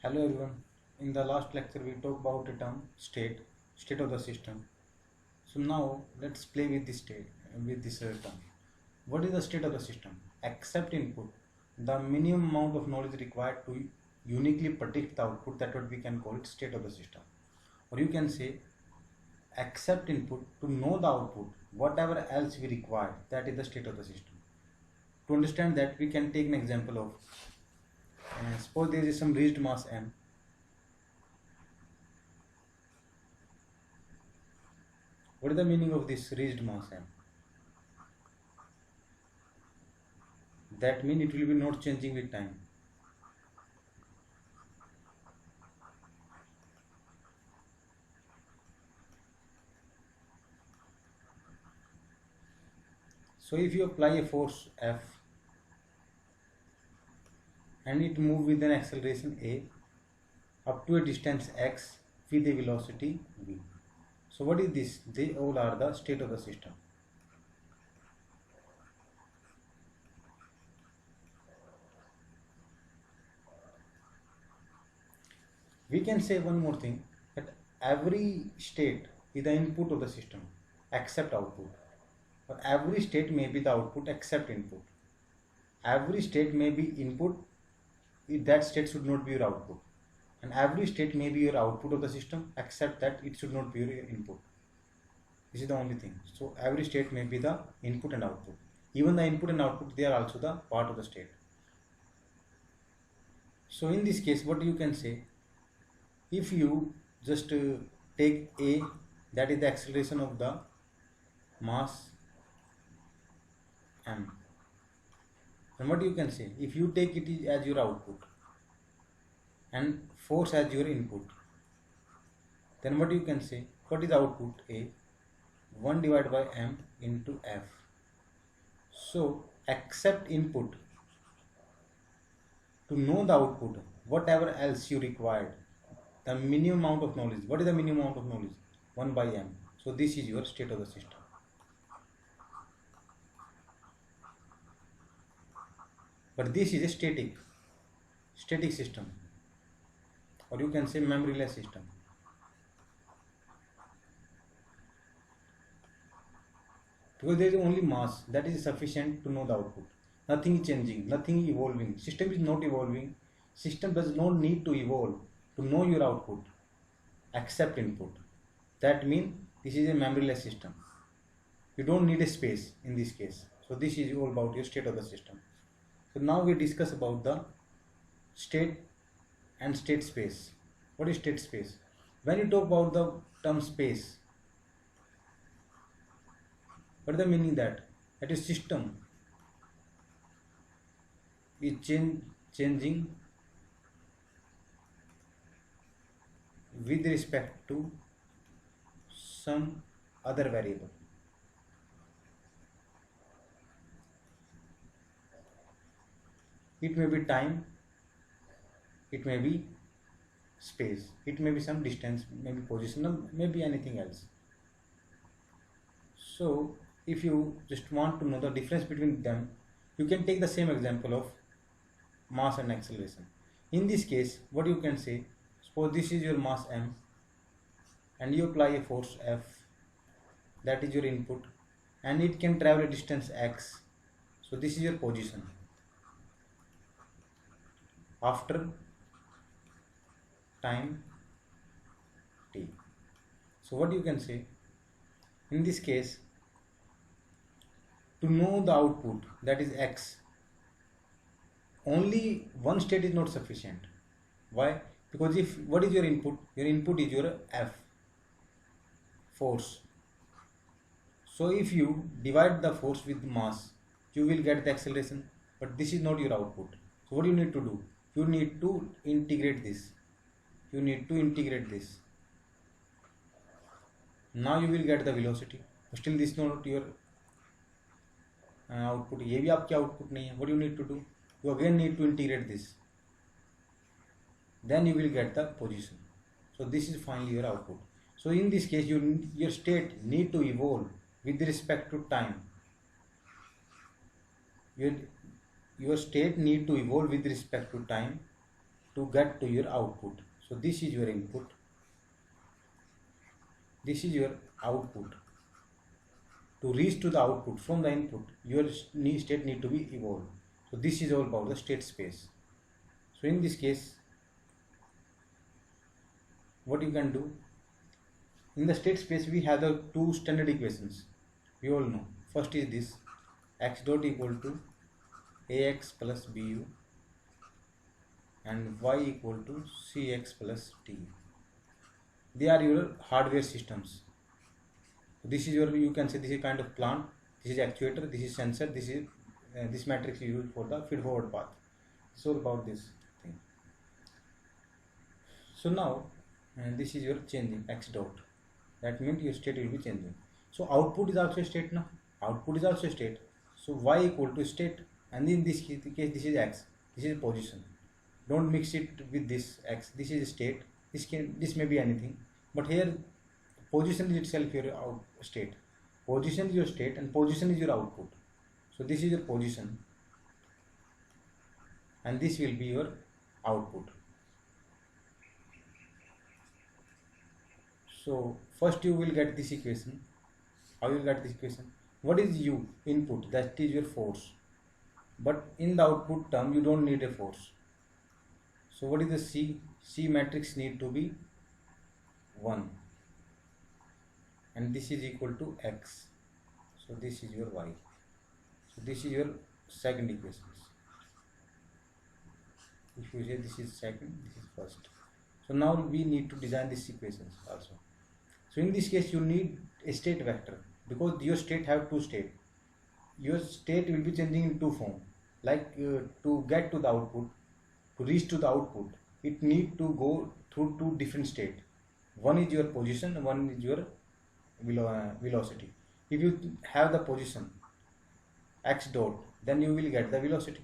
Hello everyone. In the last lecture we talked about the term state of the system. So now let's play with this term. What is the state of the system? Accept input. The minimum amount of knowledge required to uniquely predict the output, that what we can call it state of the system. Or you can say accept input to know the output, whatever else we require, that is the state of the system. To understand that, we can take an example of suppose there is some reached mass m. What is the meaning of this reached mass m? That means it will be not changing with time. So if you apply a force F and it moves with an acceleration a up to a distance x with a velocity v. So what is this? They all are the state of the system. We can say one more thing, that every state is the input of the system except output. Or every state may be the output except input. Every state may be input, that state should not be your output. And every state may be your output of the system except that it should not be your input. This is the only thing. So every state may be the input and output. Even the input and output, they are also the part of the state. So in this case, what you can say, if you just take a, that is the acceleration of the mass m, and what you can say, if you take it as your output and force as your input, then what you can say, what is output? A 1 divided by m into f. So accept input to know the output, whatever else you required, the minimum amount of knowledge. What is the minimum amount of knowledge? 1 by m. So this is your state of the system. But this is a static system, or you can say memoryless system. Because there is only mass, that is sufficient to know the output. Nothing is changing, nothing is evolving. System is not evolving. System does not need to evolve to know your output except input. That means this is a memoryless system. You don't need a space in this case. So this is all about your state of the system. So now we discuss about the state and state space. What is state space? When you talk about the term space, what is the meaning? That a system is changing with respect to some other variable. It may be time, it may be space, it may be some distance, maybe positional, maybe anything else. So if you just want to know the difference between them, you can take the same example of mass and acceleration. In this case, what you can say, suppose this is your mass m and you apply a force F, that is your input, and it can travel a distance x. So this is your position after time t. So what you can say, in this case, to know the output, that is x, only one state is not sufficient. Why? Because if, what is your input? Your input is your F, force. So if you divide the force with mass, you will get the acceleration, but this is not your output. So what do you need to do? You need to integrate this. You need to integrate this. Now you will get the velocity. Still this is not your output. ये भी आपके output नहीं है. What do you need to do? You again need to integrate this. Then you will get the position. So this is finally your output. So in this case, your state need to evolve with respect to time. Your state need to evolve with respect to time to get to your output. So this is your input, this is your output. To reach to the output from the input, your state need to be evolved. So this is all about the state space. So in this case, what you can do, in the state space we have the two standard equations we all know. First is this, x dot equal to ax plus bu and y equal to cx plus tu. They are your hardware systems. This is your, you can say this is kind of plant, this is actuator, this is sensor, this is this matrix is used for the feed forward path. It's all about this thing. So now this is your changing x dot, that means your state will be changing. So output is also a state now, output is also a state. So y equal to state, and in this case this is x, this is position. Don't mix it with this x, this is state, this may be anything, but here position is itself your state. Position is your state and position is your output. So this is your position and this will be your output. So first you will get this equation. How you will get this equation? What is u? Input, that is your force. But in the output term you don't need a force. So what is the C? C matrix need to be 1 and this is equal to x. So this is your y. So this is your second equation. If you say this is second, this is first. So now we need to design these equations also. So in this case you need a state vector, because your state have two state. Your state will be changing in two form. Like to get to the output, to reach to the output, it need to go through two different state. One is your position, one is your velocity. If you have the position x dot, then you will get the velocity,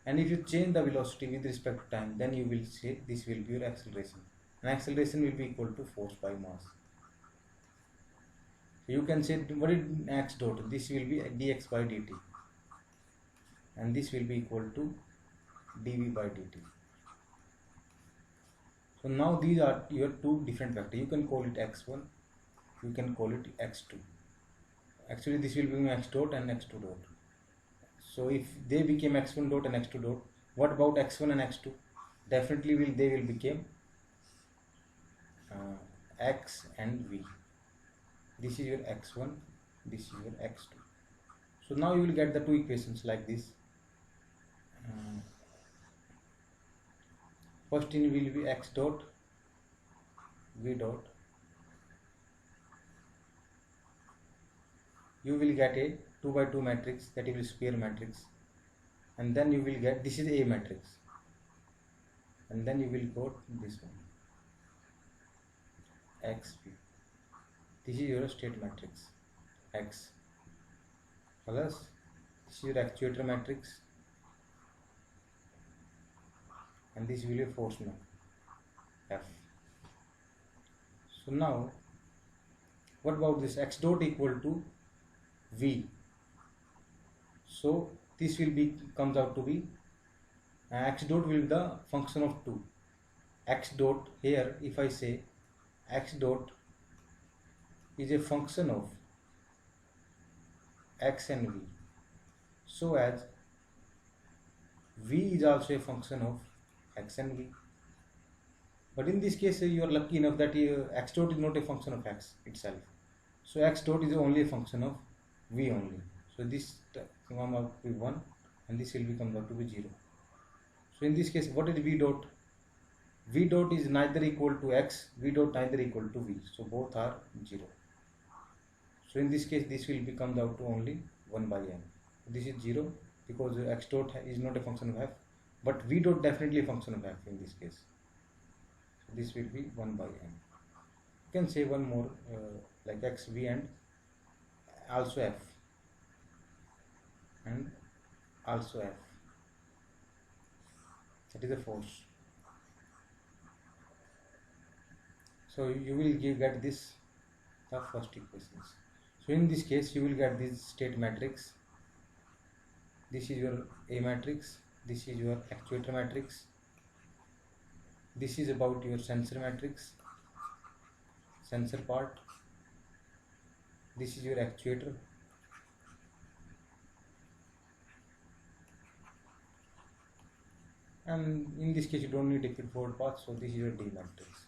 and if you change the velocity with respect to time, then you will say this will be your acceleration, and acceleration will be equal to force by mass. So you can say what is x dot, this will be dx by dt and this will be equal to dv by dt. So now these are your two different vectors. You can call it x1, you can call it x2. Actually this will be x dot and x2 dot. So if they became x1 dot and x2 dot, what about x1 and x2? Definitely they will become x and v. This is your x1, this is your x2. So now you will get the two equations like this. First in will be x dot v dot. You will get a 2 by 2 matrix, that will be square matrix, and then you will get, this is a matrix, and then you will go this one xv. This is your state matrix x plus this is your actuator matrix, and this will be a force matrix f. So now what about this x dot equal to v? So this will be comes out to be x dot will be the function of 2. X dot here, if I say x dot is a function of x and v, so as v is also a function of x and v. But in this case you are lucky enough that x dot is not a function of x itself. So x dot is only a function of v only. So this come out to be 1 and this will become out to be 0. So in this case what is v dot? V dot is neither equal to x, v dot neither equal to v. So both are 0. So in this case this will become out to only 1 by n. This is 0 because x dot is not a function of f, but v dot definitely a function of f in this case. So this will be 1 by n. You can say one more like x v and also f and also f. That is a force. So you will get this the first equations. So in this case you will get this state matrix. This is your A matrix, this is your actuator matrix, This is about your sensor matrix, sensor part. This is your actuator. And in this case you don't need a forward path, so this is your D matrix.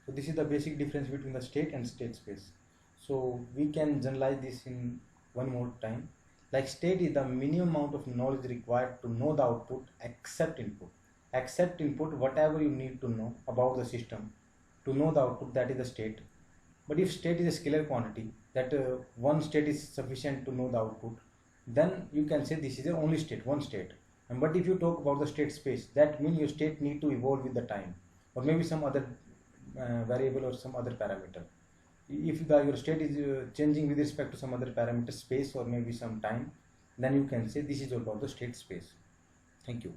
So this is the basic difference between the state and state space. So we can generalize this in one more time. Like state is the minimum amount of knowledge required to know the output except input. Except input, whatever you need to know about the system to know the output, that is the state. But if state is a scalar quantity, that one state is sufficient to know the output, then you can say this is the only state, one state. And but if you talk about the state space, that means your state need to evolve with the time, or maybe some other variable or some other parameter. If your state is changing with respect to some other parameter, space or maybe some time, then you can say this is about the state space. Thank you.